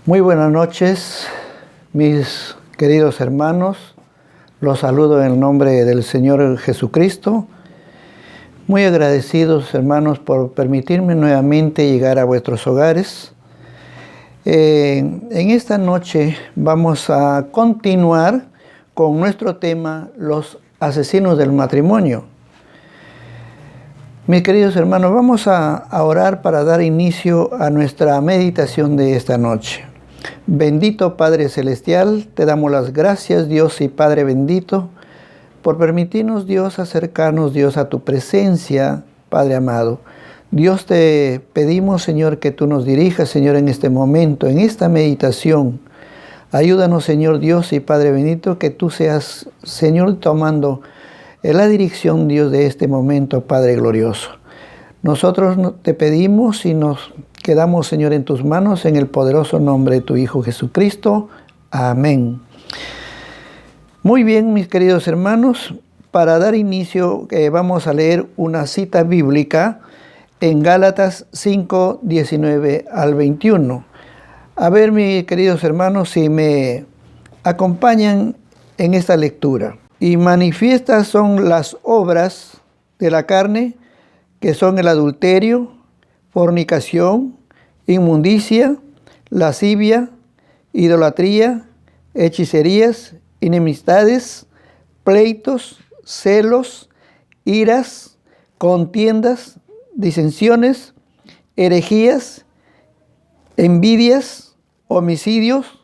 Muy buenas noches, mis queridos hermanos. Los saludo en el nombre del Señor Jesucristo. Muy agradecidos, hermanos, por permitirme nuevamente llegar a vuestros hogares. En esta noche vamos a continuar con nuestro tema, los asesinos del matrimonio. Mis queridos hermanos, vamos a orar para dar inicio a nuestra meditación de esta noche. Bendito Padre Celestial, te damos las gracias, Dios y Padre bendito, por permitirnos, Dios, acercarnos, Dios, a tu presencia, Padre amado. Dios, te pedimos, Señor, que tú nos dirijas, Señor, en este momento, en esta meditación. Ayúdanos, Señor Dios y Padre bendito, que tú seas, Señor, tomando la dirección, Dios, de este momento, Padre glorioso. Nosotros te pedimos y nos quedamos, Señor, en tus manos, en el poderoso nombre de tu Hijo Jesucristo. Amén. Muy bien, mis queridos hermanos, para dar inicio vamos a leer una cita bíblica en Gálatas 5, 19 al 21. A ver, mis queridos hermanos, si me acompañan en esta lectura. Y manifiestas son las obras de la carne, que son el adulterio, fornicación, inmundicia, lascivia, idolatría, hechicerías, enemistades, pleitos, celos, iras, contiendas, disensiones, herejías, envidias, homicidios,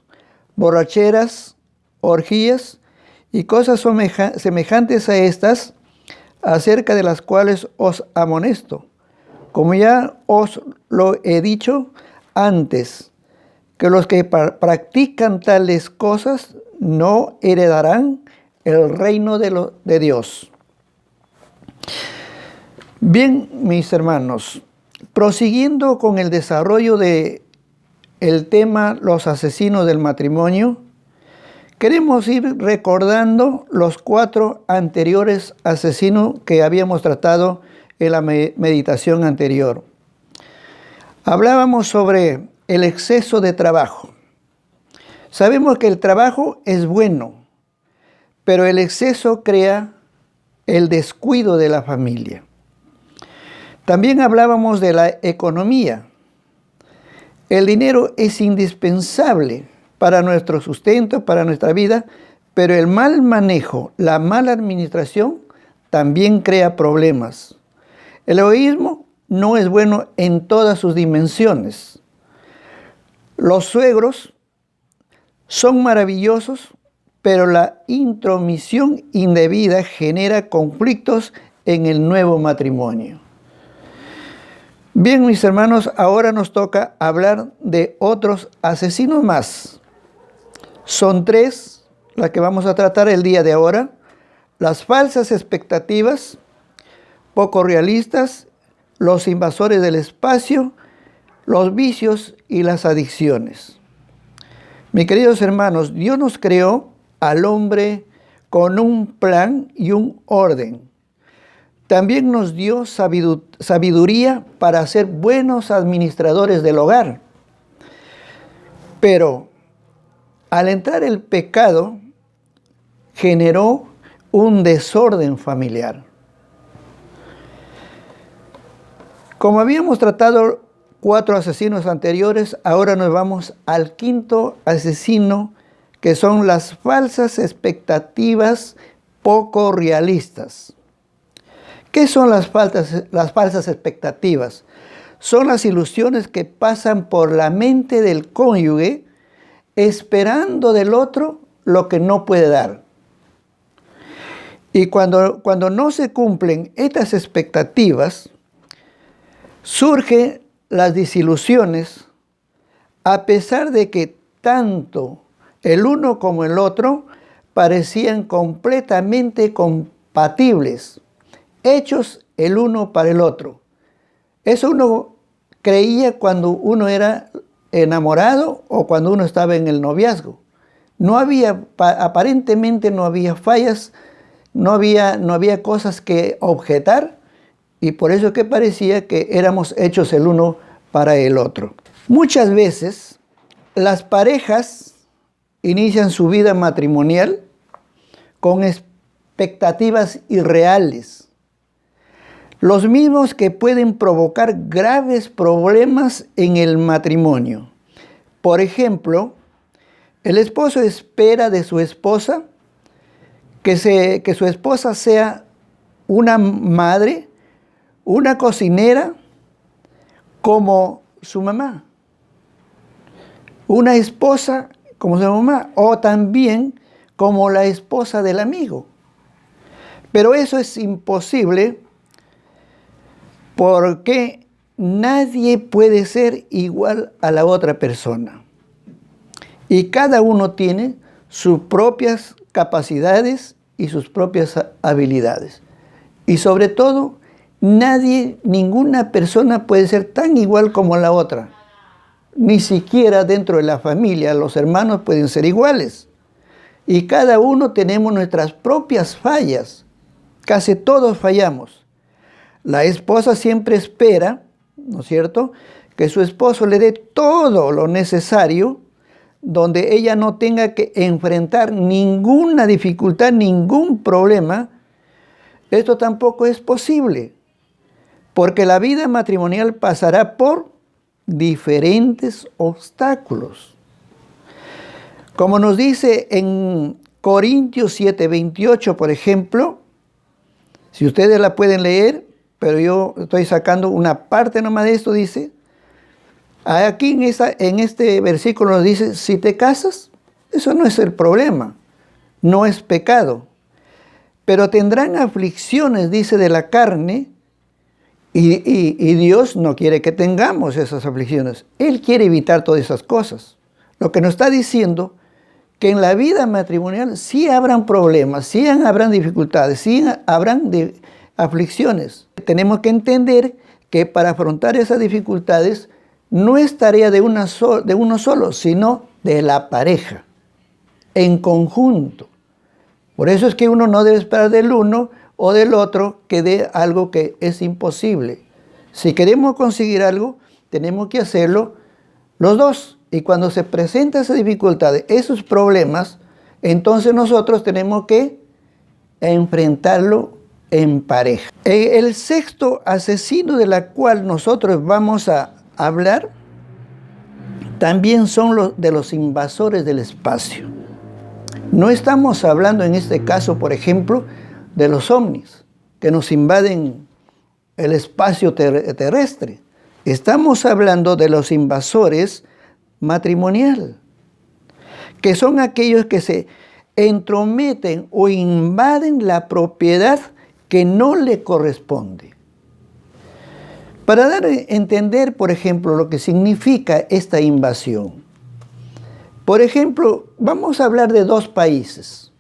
borracheras, orgías y cosas semejantes a estas, acerca de las cuales os amonesto, como ya os lo he dicho antes, que los que practican tales cosas no heredarán el reino de Dios. Bien, mis hermanos, prosiguiendo con el desarrollo de el tema los asesinos del matrimonio, queremos ir recordando los 4 anteriores asesinos que habíamos tratado en la meditación anterior. Hablábamos sobre el exceso de trabajo. Sabemos que el trabajo es bueno, pero el exceso crea el descuido de la familia. También hablábamos de la economía. El dinero es indispensable para nuestro sustento, para nuestra vida, pero el mal manejo, la mala administración también crea problemas. El egoísmo no es bueno en todas sus dimensiones. Los suegros son maravillosos, pero la intromisión indebida genera conflictos en el nuevo matrimonio. Bien, mis hermanos, ahora nos toca hablar de otros asesinos más. Son 3 las que vamos a tratar el día de ahora: las falsas expectativas, poco realistas, los invasores del espacio, los vicios y las adicciones. Mis queridos hermanos, Dios nos creó al hombre con un plan y un orden. También nos dio sabiduría para ser buenos administradores del hogar. Pero al entrar el pecado, generó un desorden familiar. Como habíamos tratado 4 asesinos anteriores, ahora nos vamos al 5º asesino, que son las falsas expectativas poco realistas. ¿Qué son las falsas expectativas? Son las ilusiones que pasan por la mente del cónyuge, esperando del otro lo que no puede dar. Y cuando no se cumplen estas expectativas, surgen las desilusiones, a pesar de que tanto el uno como el otro parecían completamente compatibles, hechos el uno para el otro. Eso uno creía cuando uno era enamorado o cuando uno estaba en el noviazgo. Aparentemente no había fallas, no había cosas que objetar, y por eso que parecía que éramos hechos el uno para el otro. Muchas veces Las parejas inician su vida matrimonial con expectativas irreales, los mismos que pueden provocar graves problemas en el matrimonio. Por ejemplo, el esposo espera de su esposa que su esposa sea una madre, una cocinera, como su mamá, una esposa como su mamá, o también como la esposa del amigo. Pero eso es imposible porque nadie puede ser igual a la otra persona. Y cada uno tiene sus propias capacidades y sus propias habilidades. Y sobre todo, ninguna persona puede ser tan igual como la otra. Ni siquiera dentro de la familia los hermanos pueden ser iguales. Y cada uno tenemos nuestras propias fallas. Casi todos fallamos. La esposa siempre espera, ¿no es cierto?, que su esposo le dé todo lo necesario, donde ella no tenga que enfrentar ninguna dificultad, ningún problema. Esto tampoco es posible, porque la vida matrimonial pasará por diferentes obstáculos. Como nos dice en Corintios 7:28, por ejemplo, si ustedes la pueden leer, pero yo estoy sacando una parte nomás de esto, dice, aquí en este versículo nos dice, si te casas, eso no es el problema, no es pecado, pero tendrán aflicciones, dice, de la carne, y Dios no quiere que tengamos esas aflicciones. Él quiere evitar todas esas cosas. Lo que nos está diciendo que en la vida matrimonial sí habrán problemas, sí habrán dificultades, sí habrán aflicciones. Tenemos que entender que para afrontar esas dificultades no es tarea de uno solo, sino de la pareja, en conjunto. Por eso es que uno no debe esperar del uno o del otro que dé algo que es imposible. Si queremos conseguir algo, tenemos que hacerlo los dos. Y cuando se presentan esas dificultades, esos problemas, entonces nosotros tenemos que enfrentarlo en pareja. El sexto asesino de la cual nosotros vamos a hablar también son de los invasores del espacio. No estamos hablando en este caso, por ejemplo, de los ovnis que nos invaden el espacio terrestre. Estamos hablando de los invasores matrimonial, que son aquellos que se entrometen o invaden la propiedad que no le corresponde. Para dar a entender, por ejemplo, lo que significa esta invasión. Por ejemplo, vamos a hablar de dos países.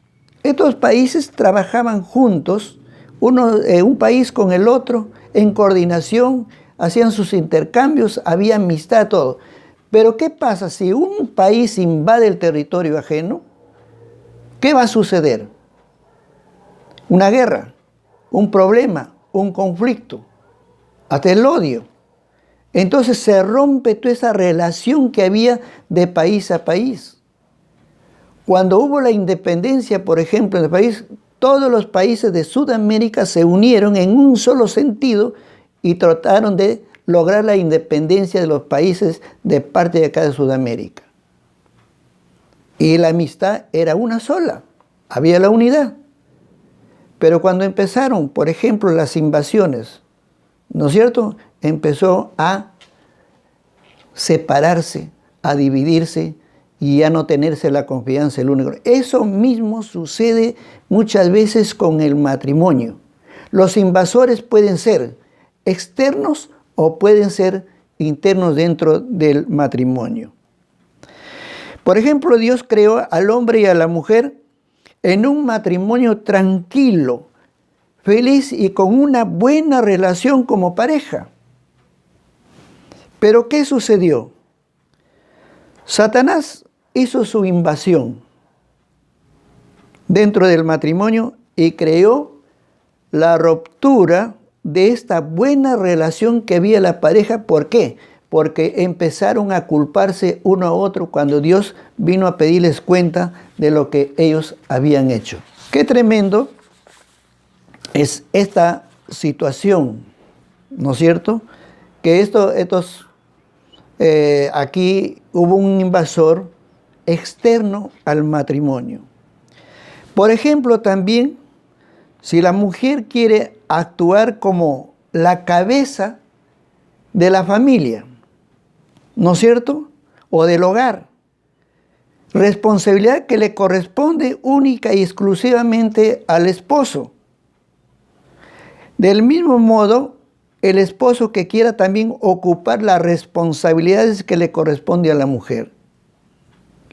Estos países trabajaban juntos, un país con el otro, en coordinación, hacían sus intercambios, había amistad, todo. Pero ¿qué pasa si un país invade el territorio ajeno? ¿Qué va a suceder? Una guerra, un problema, un conflicto, hasta el odio. Entonces se rompe toda esa relación que había de país a país. Cuando hubo la independencia, por ejemplo, en el país, todos los países de Sudamérica se unieron en un solo sentido y trataron de lograr la independencia de los países de parte de acá de Sudamérica. Y la amistad era una sola, había la unidad. Pero cuando empezaron, por ejemplo, las invasiones, ¿no es cierto?, empezó a separarse, a dividirse y a no tenerse la confianza el uno. Eso mismo sucede muchas veces con el matrimonio. Los invasores pueden ser externos o pueden ser internos dentro del matrimonio. Por ejemplo, Dios creó al hombre y a la mujer en un matrimonio tranquilo, feliz y con una buena relación como pareja. Pero ¿qué sucedió? Satanás hizo su invasión dentro del matrimonio y creó la ruptura de esta buena relación que había la pareja. ¿Por qué? porque empezaron a culparse uno a otro cuando Dios vino a pedirles cuenta de lo que ellos habían hecho. Qué tremendo es esta situación, ¿no es cierto? Que aquí hubo un invasor externo al matrimonio. Por ejemplo, también, si la mujer quiere actuar como la cabeza de la familia, ¿no es cierto? O del hogar. Responsabilidad que le corresponde única y exclusivamente al esposo. Del mismo modo, el esposo que quiera también ocupar las responsabilidades que le corresponde a la mujer.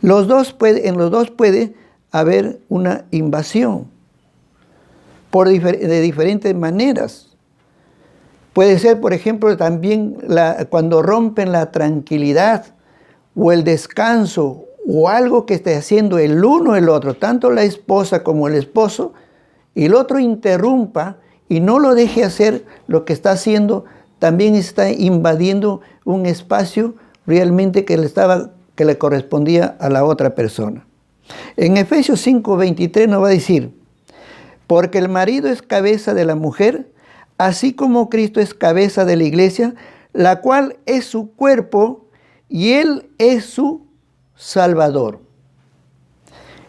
En los dos puede haber una invasión de diferentes maneras. Puede ser, por ejemplo, también cuando rompen la tranquilidad o el descanso o algo que esté haciendo el uno o el otro, tanto la esposa como el esposo, y el otro interrumpa y no lo deje hacer lo que está haciendo, también está invadiendo un espacio realmente que le correspondía a la otra persona. En Efesios 5:23 nos va a decir, porque el marido es cabeza de la mujer, así como Cristo es cabeza de la iglesia, la cual es su cuerpo y Él es su Salvador.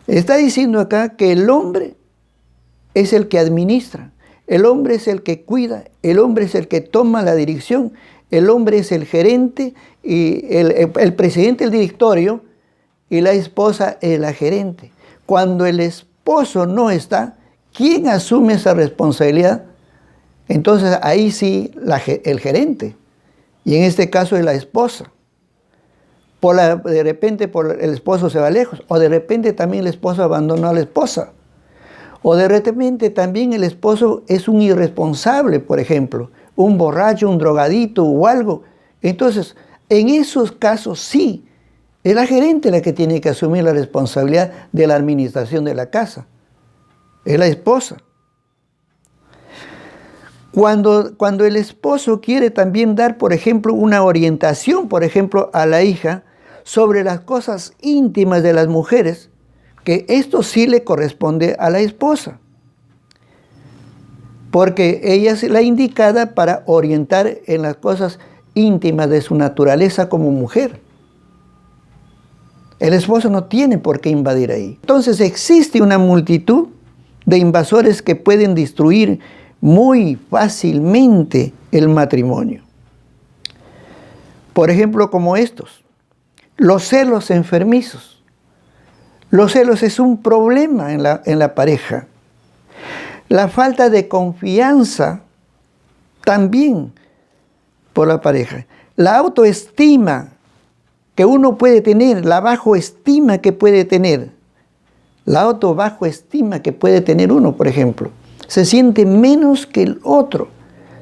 Está diciendo acá que el hombre es el que administra, el hombre es el que cuida, el hombre es el que toma la dirección, el hombre es el gerente, y el presidente del directorio, y la esposa es la gerente. Cuando el esposo no está, ¿quién asume esa responsabilidad? Entonces ahí sí el gerente, y en este caso es la esposa. De repente el esposo se va lejos, o de repente también el esposo abandonó a la esposa, o de repente también el esposo es un irresponsable, por ejemplo, un borracho, un drogadito o algo. Entonces, en esos casos sí, es la gerente la que tiene que asumir la responsabilidad de la administración de la casa, es la esposa. Cuando el esposo quiere también dar, por ejemplo, una orientación, por ejemplo, a la hija sobre las cosas íntimas de las mujeres, que esto sí le corresponde a la esposa, porque ella es la indicada para orientar en las cosas íntimas de su naturaleza como mujer. El esposo no tiene por qué invadir ahí. Entonces existe una multitud de invasores que pueden destruir muy fácilmente el matrimonio. Por ejemplo, como estos, los celos enfermizos. Los celos es un problema en la pareja. La falta de confianza también por la pareja. La autoestima que uno puede tener, la bajoestima que puede tener. La bajoestima que puede tener uno, por ejemplo. Se siente menos que el otro,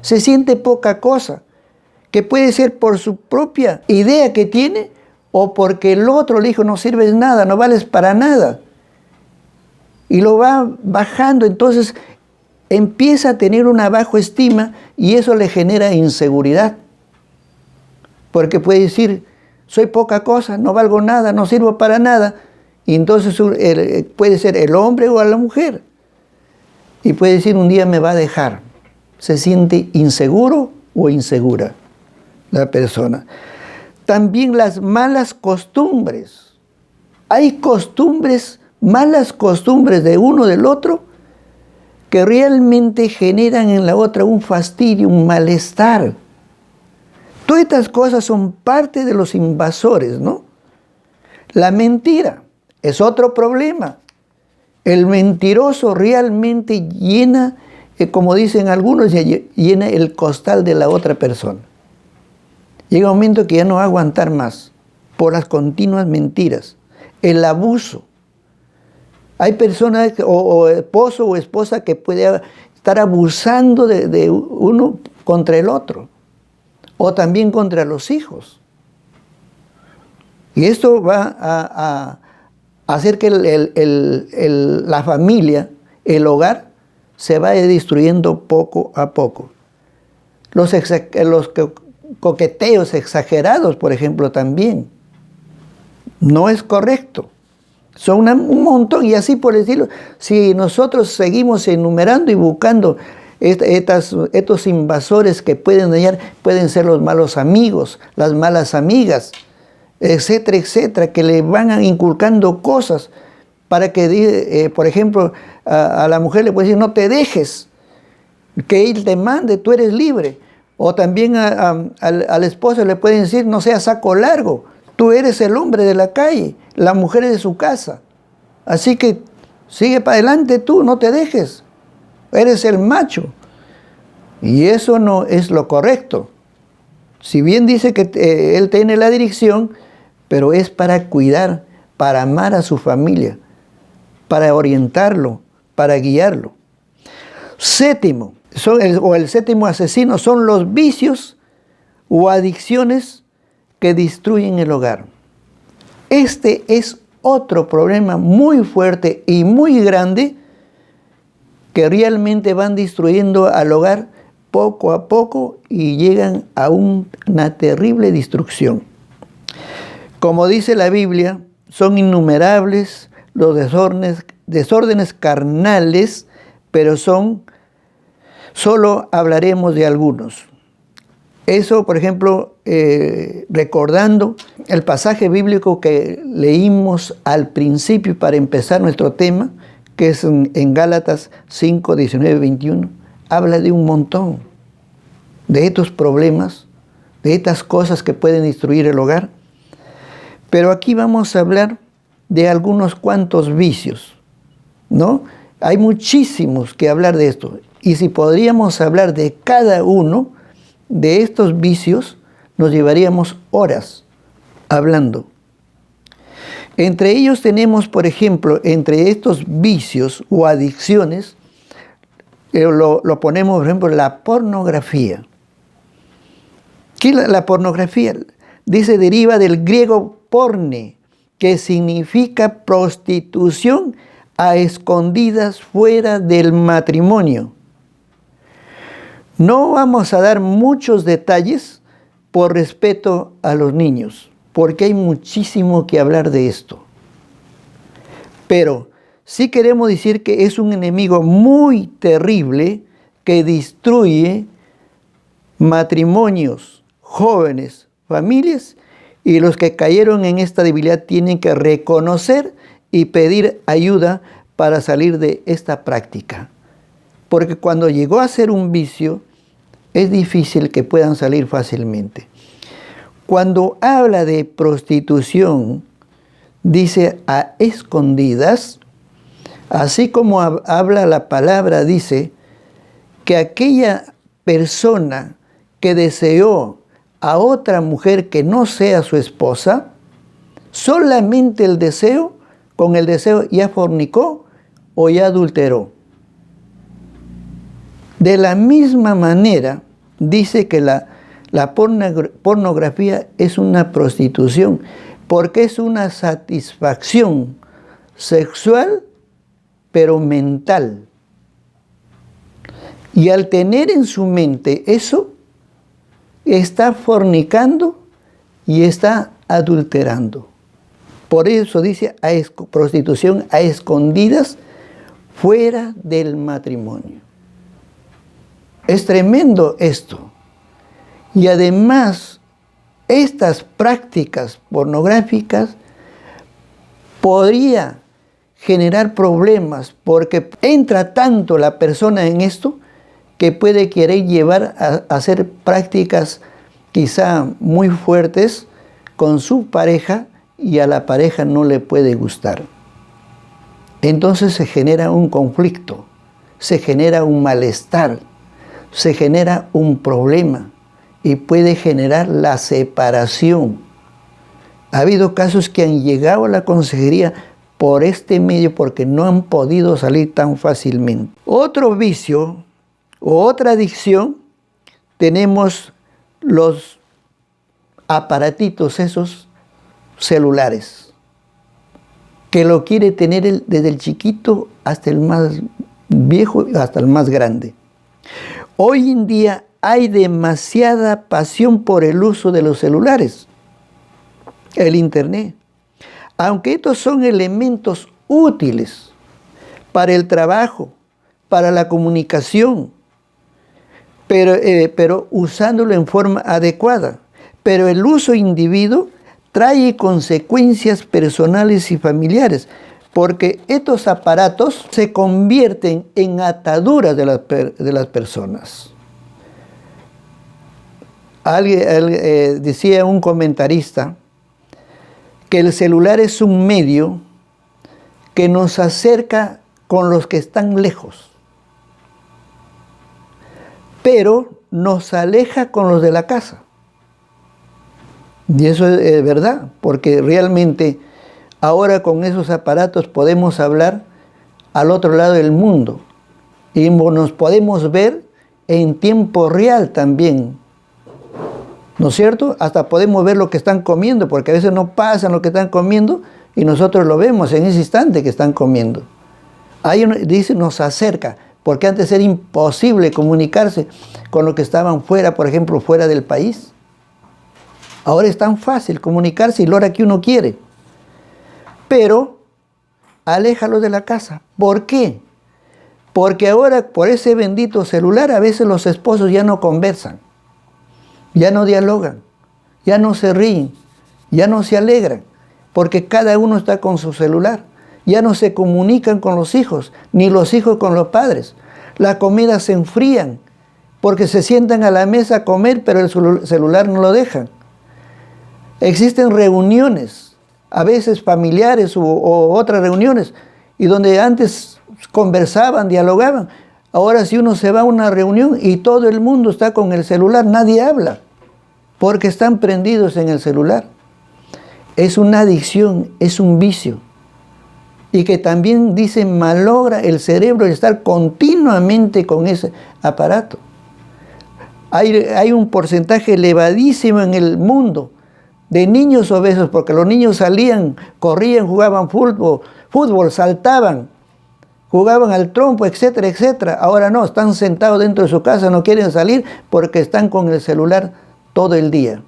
se siente poca cosa, que puede ser por su propia idea que tiene o porque el otro le dijo no sirves nada, no vales para nada. Y lo va bajando, entonces empieza a tener una bajoestima y eso le genera inseguridad. Porque puede decir, soy poca cosa, no valgo nada, no sirvo para nada. Y entonces puede ser el hombre o la mujer. Y puede decir, un día me va a dejar. Se siente inseguro o insegura la persona. También las malas costumbres. Hay malas costumbres de uno del otro, que realmente generan en la otra un fastidio, un malestar. Todas estas cosas son parte de los invasores, ¿no? La mentira es otro problema. El mentiroso realmente llena, como dicen algunos, llena el costal de la otra persona. Llega un momento que ya no va a aguantar más por las continuas mentiras, el abuso. Hay personas, o esposo o esposa, que puede estar abusando de uno contra el otro, o también contra los hijos. Y esto va a hacer que la familia, el hogar, se vaya destruyendo poco a poco. Los que coqueteos exagerados, por ejemplo, también. No es correcto. Son un montón, y así por decirlo. Si nosotros seguimos enumerando y buscando estos invasores que pueden dañar, pueden ser los malos amigos, las malas amigas, etcétera, etcétera, que le van inculcando cosas para que, por ejemplo, a la mujer le puede decir, no te dejes, que él te mande, tú eres libre. O también al esposo le pueden decir, no seas saco largo, tú eres el hombre de la calle, la mujer es de su casa. Así que sigue para adelante tú, no te dejes, eres el macho. Y eso no es lo correcto. Si bien dice que él tiene la dirección, pero es para cuidar, para amar a su familia, para orientarlo, para guiarlo. Séptimo, el séptimo asesino son los vicios o adicciones que destruyen el hogar. Este es otro problema muy fuerte y muy grande que realmente van destruyendo al hogar poco a poco y llegan a una terrible destrucción. Como dice la Biblia, son innumerables los desórdenes carnales, pero solo hablaremos de algunos. Eso, por ejemplo, recordando el pasaje bíblico que leímos al principio para empezar nuestro tema, que es en Gálatas 5, 19, 21, habla de un montón de estos problemas, de estas cosas que pueden destruir el hogar. Pero aquí vamos a hablar de algunos cuantos vicios, ¿no? Hay muchísimos que hablar de esto. Y si podríamos hablar de cada uno de estos vicios, nos llevaríamos horas hablando. Entre ellos tenemos, por ejemplo, entre estos vicios o adicciones, lo ponemos, por ejemplo, la pornografía. ¿Qué es la pornografía? Dice, deriva del griego porne, que significa prostitución a escondidas fuera del matrimonio. No vamos a dar muchos detalles por respeto a los niños, porque hay muchísimo que hablar de esto. Pero sí queremos decir que es un enemigo muy terrible que destruye matrimonios, jóvenes, familias, y los que cayeron en esta debilidad tienen que reconocer y pedir ayuda para salir de esta práctica. Porque cuando llegó a ser un vicio, es difícil que puedan salir fácilmente. Cuando habla de prostitución, dice a escondidas, así como habla la palabra, dice que aquella persona que deseó a otra mujer que no sea su esposa, solamente con el deseo ya fornicó o ya adulteró. De la misma manera, dice que la pornografía es una prostitución, porque es una satisfacción sexual, pero mental. Y al tener en su mente eso, está fornicando y está adulterando. Por eso dice prostitución a escondidas fuera del matrimonio. Es tremendo esto. Y además, estas prácticas pornográficas podría generar problemas porque entra tanto la persona en esto que puede querer llevar a hacer prácticas quizá muy fuertes con su pareja y a la pareja no le puede gustar. Entonces se genera un conflicto, se genera un malestar, se genera un problema y puede generar la separación. Ha habido casos que han llegado a la consejería por este medio porque no han podido salir tan fácilmente. Otro vicio o otra adicción, tenemos los aparatitos esos celulares, que lo quiere tener desde el chiquito hasta el más viejo, hasta el más grande. Hoy en día hay demasiada pasión por el uso de los celulares, el internet. Aunque estos son elementos útiles para el trabajo, para la comunicación, pero usándolo en forma adecuada. Pero el uso individuo trae consecuencias personales y familiares, porque estos aparatos se convierten en ataduras de las personas. Decía un comentarista que el celular es un medio que nos acerca con los que están lejos, pero nos aleja con los de la casa. Y eso es verdad, porque realmente ahora con esos aparatos podemos hablar al otro lado del mundo y nos podemos ver en tiempo real también, ¿no es cierto? Hasta podemos ver lo que están comiendo, porque a veces no pasan lo que están comiendo y nosotros lo vemos en ese instante que están comiendo. Ahí dice, nos acerca, porque antes era imposible comunicarse con los que estaban fuera, por ejemplo, fuera del país. Ahora es tan fácil comunicarse y la hora que uno quiere. Pero aléjalo de la casa. ¿Por qué? Porque ahora por ese bendito celular a veces los esposos ya no conversan, ya no dialogan, ya no se ríen, ya no se alegran, porque cada uno está con su celular. Ya no se comunican con los hijos, ni los hijos con los padres. Las comidas se enfrían, porque se sientan a la mesa a comer, pero el celular no lo dejan. Existen reuniones, a veces familiares o otras reuniones, y donde antes conversaban, dialogaban. Ahora si uno se va a una reunión y todo el mundo está con el celular, nadie habla, porque están prendidos en el celular. Es una adicción, es un vicio. Y que también, dicen, malogra el cerebro de estar continuamente con ese aparato. Hay un porcentaje elevadísimo en el mundo de niños obesos, porque los niños salían, corrían, jugaban fútbol, saltaban, jugaban al trompo, etcétera, etcétera. Ahora no, están sentados dentro de su casa, no quieren salir porque están con el celular todo el día.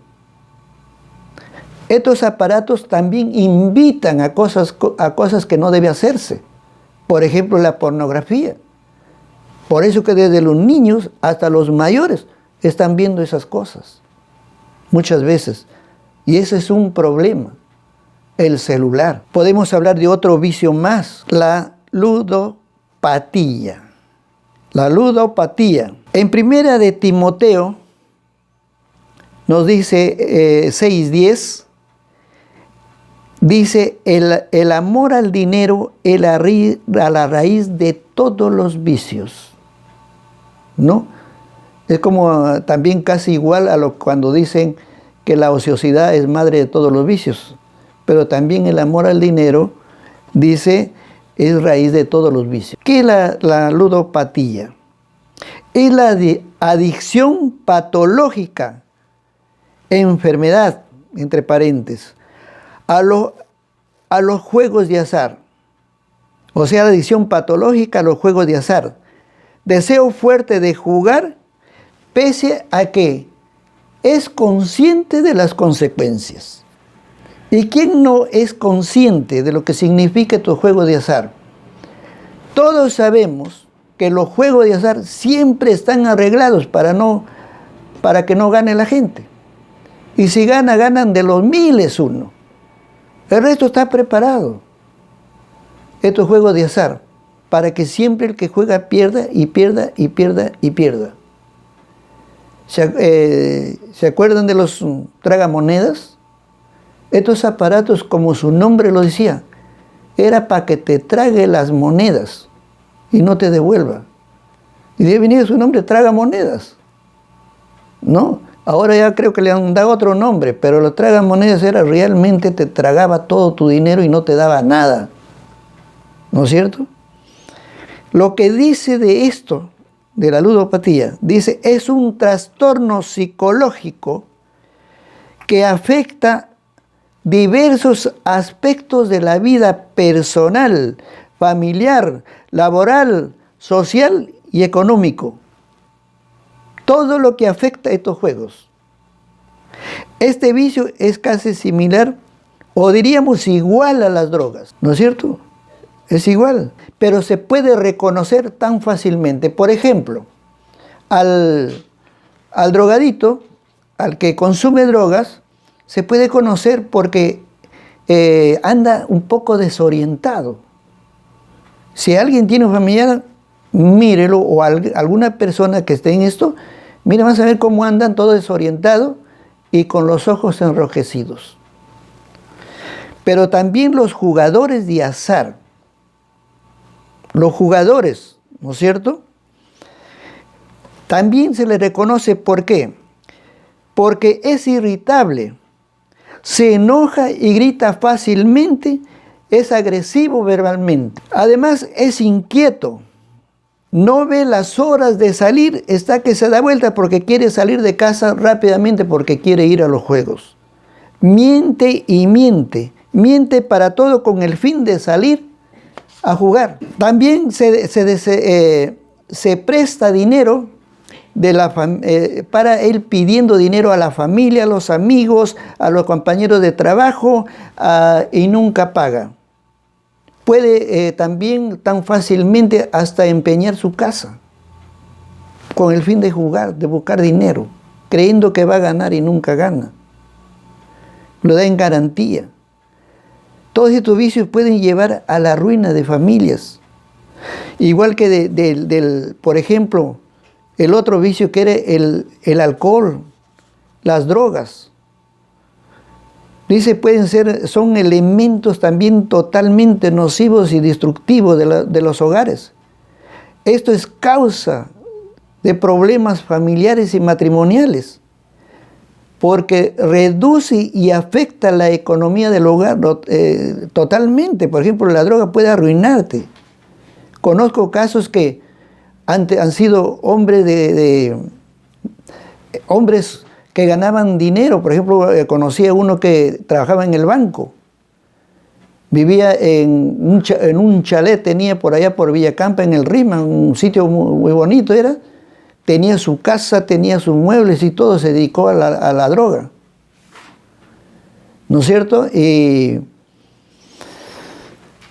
Estos aparatos también invitan a cosas que no debe hacerse. Por ejemplo, la pornografía. Por eso que desde los niños hasta los mayores están viendo esas cosas. Muchas veces. Y ese es un problema. El celular. Podemos hablar de otro vicio más. La ludopatía. La ludopatía. En primera de Timoteo nos dice 6:10. Dice, el amor al dinero es a la raíz de todos los vicios, ¿no? Es como también casi igual a cuando dicen que la ociosidad es madre de todos los vicios, pero también el amor al dinero, dice, es raíz de todos los vicios. ¿Qué es la ludopatía? Es la adicción patológica, enfermedad, entre paréntesis, a los juegos de azar. O sea, la adicción patológica a los juegos de azar. Deseo fuerte de jugar, pese a que es consciente de las consecuencias. ¿Y quién no es consciente de lo que significa estos juegos de azar? Todos sabemos que los juegos de azar siempre están arreglados para que no gane la gente. Y si ganan de los miles uno. El resto está preparado. Estos juegos de azar, para que siempre el que juega pierda y pierda y pierda y pierda. ¿Se acuerdan de los tragamonedas? Estos aparatos, como su nombre lo decía, era para que te trague las monedas y no te devuelva. Y de ahí venía su nombre, tragamonedas. ¿No? Ahora ya creo que le han dado otro nombre, pero los tragamonedas era realmente te tragaba todo tu dinero y no te daba nada. ¿No es cierto? Lo que dice de esto, de la ludopatía, dice, es un trastorno psicológico que afecta diversos aspectos de la vida personal, familiar, laboral, social y económico. todo lo que afecta a estos juegos. Este vicio es casi similar, o diríamos igual a las drogas, ¿no es cierto? Es igual, pero se puede reconocer tan fácilmente. Por ejemplo, al drogadito, al que consume drogas, se puede conocer porque anda un poco desorientado. Si alguien tiene un familiar, mírelo, o alguna persona que esté en esto, mire, vas a ver cómo andan todo desorientado y con los ojos enrojecidos. Pero también los jugadores de azar, los jugadores, ¿no es cierto? También se le reconoce, ¿por qué? Porque es irritable, se enoja y grita fácilmente, es agresivo verbalmente. Además, es inquieto, no ve las horas de salir, está que se da vuelta porque quiere salir de casa rápidamente porque quiere ir a los juegos. Miente y miente, miente para todo con el fin de salir a jugar. También se presta dinero para él, pidiendo dinero a la familia, a los amigos, a los compañeros de trabajo, y nunca paga. Puede también tan fácilmente hasta empeñar su casa con el fin de jugar, de buscar dinero, creyendo que va a ganar y nunca gana. Lo da en garantía. Todos estos vicios pueden llevar a la ruina de familias. Igual que por ejemplo, el otro vicio que era el alcohol, las drogas. Dice, son elementos también totalmente nocivos y destructivos de los hogares. Esto es causa de problemas familiares y matrimoniales, porque reduce y afecta la economía del hogar totalmente. Por ejemplo, la droga puede arruinarte. Conozco casos que han sido hombres que ganaban dinero. Por ejemplo, conocí a uno que trabajaba en el banco. Vivía en un chalet, tenía por allá por Villacampa, en el Rima, un sitio muy bonito era. Tenía su casa, tenía sus muebles y todo, se dedicó a la droga. ¿No es cierto? Y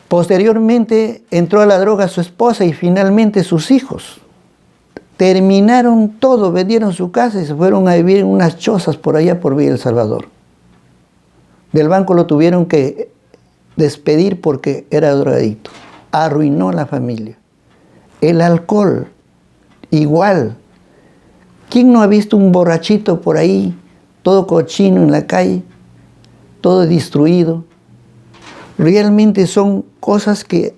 posteriormente entró a la droga su esposa y finalmente sus hijos. Terminaron todo, vendieron su casa y se fueron a vivir en unas chozas por allá por Villa El Salvador. Del banco lo tuvieron que despedir porque era drogadicto. Arruinó a la familia. El alcohol, igual. ¿Quién no ha visto un borrachito por ahí, todo cochino en la calle, todo destruido? Realmente son cosas que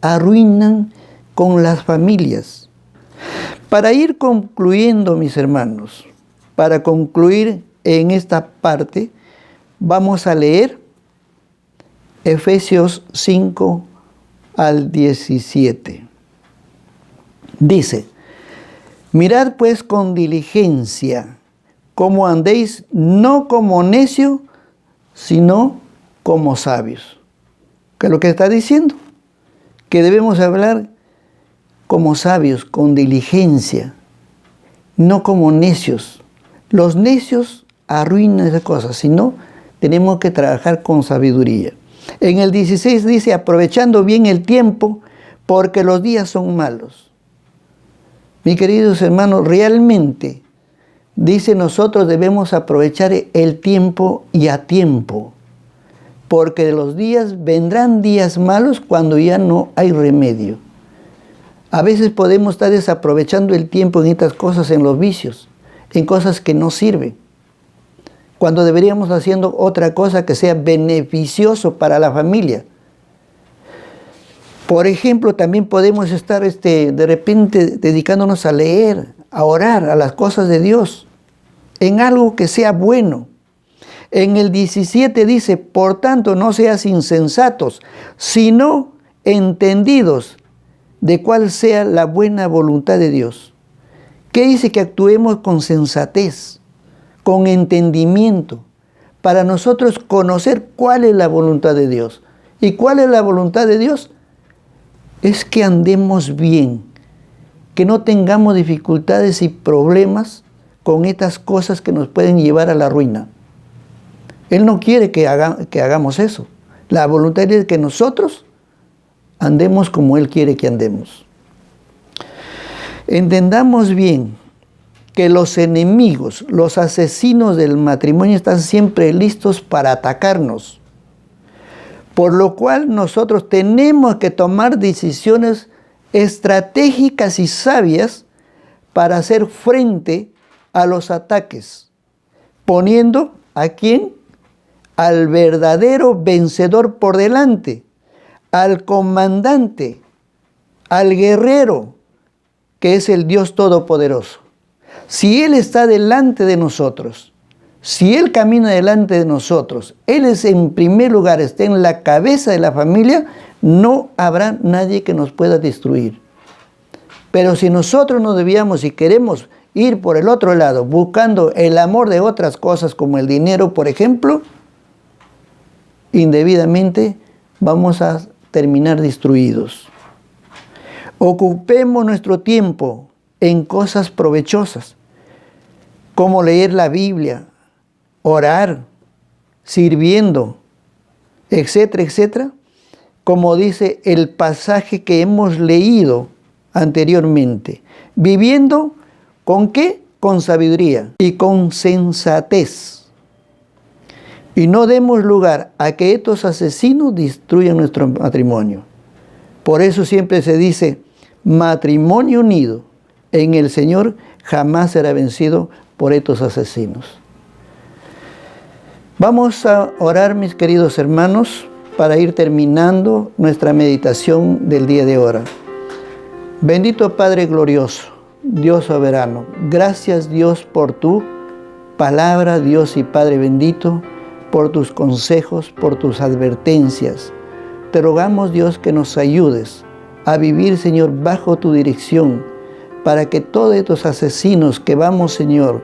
arruinan con las familias. Para ir concluyendo, mis hermanos, para concluir en esta parte, vamos a leer Efesios 5 al 17. Dice: mirad pues con diligencia cómo andéis, no como necios, sino como sabios. ¿Qué es lo que está diciendo? Que debemos hablar como sabios, con diligencia, no como necios. Los necios arruinan esas cosas, sino tenemos que trabajar con sabiduría. En el 16 dice, aprovechando bien el tiempo, porque los días son malos. Mis queridos hermanos, realmente, dice, nosotros debemos aprovechar el tiempo y a tiempo, porque de los días vendrán días malos cuando ya no hay remedio. A veces podemos estar desaprovechando el tiempo en estas cosas, en los vicios, en cosas que no sirven, cuando deberíamos haciendo otra cosa que sea beneficioso para la familia. Por ejemplo, también podemos estar de repente dedicándonos a leer, a orar, a las cosas de Dios, en algo que sea bueno. En el 17 dice, por tanto, no seas insensatos, sino entendidos de cuál sea la buena voluntad de Dios. ¿Qué dice? Que actuemos con sensatez, con entendimiento, para nosotros conocer cuál es la voluntad de Dios. ¿Y cuál es la voluntad de Dios? Es que andemos bien, que no tengamos dificultades y problemas con estas cosas que nos pueden llevar a la ruina. Él no quiere que hagamos eso. La voluntad es que nosotros andemos como Él quiere que andemos. Entendamos bien que los enemigos, los asesinos del matrimonio están siempre listos para atacarnos. Por lo cual nosotros tenemos que tomar decisiones estratégicas y sabias para hacer frente a los ataques, poniendo ¿a quién? Al verdadero vencedor por delante, al comandante, al guerrero, que es el Dios Todopoderoso. Si Él está delante de nosotros, si Él camina delante de nosotros, Él es en primer lugar, está en la cabeza de la familia, no habrá nadie que nos pueda destruir. Pero si nosotros nos desviamos y queremos ir por el otro lado, buscando el amor de otras cosas como el dinero, por ejemplo, indebidamente vamos a terminar destruidos. Ocupemos nuestro tiempo en cosas provechosas, como leer la Biblia, orar, sirviendo, etcétera, etcétera, como dice el pasaje que hemos leído anteriormente. Viviendo, ¿con qué? Con sabiduría y con sensatez. Y no demos lugar a que estos asesinos destruyan nuestro matrimonio. Por eso siempre se dice, matrimonio unido en el Señor jamás será vencido por estos asesinos. Vamos a orar, mis queridos hermanos, para ir terminando nuestra meditación del día de ahora. Bendito Padre glorioso, Dios soberano, gracias Dios por tu palabra, Dios y Padre bendito, por tus consejos, por tus advertencias. Te rogamos, Dios, que nos ayudes a vivir, Señor, bajo tu dirección, para que todos estos asesinos que vamos, Señor,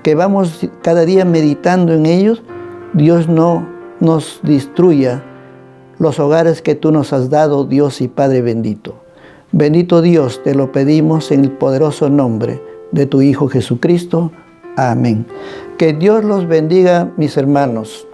que vamos cada día meditando en ellos, Dios no nos destruya los hogares que tú nos has dado, Dios y Padre bendito. Bendito Dios, te lo pedimos en el poderoso nombre de tu Hijo Jesucristo. Amén. Que Dios los bendiga, mis hermanos.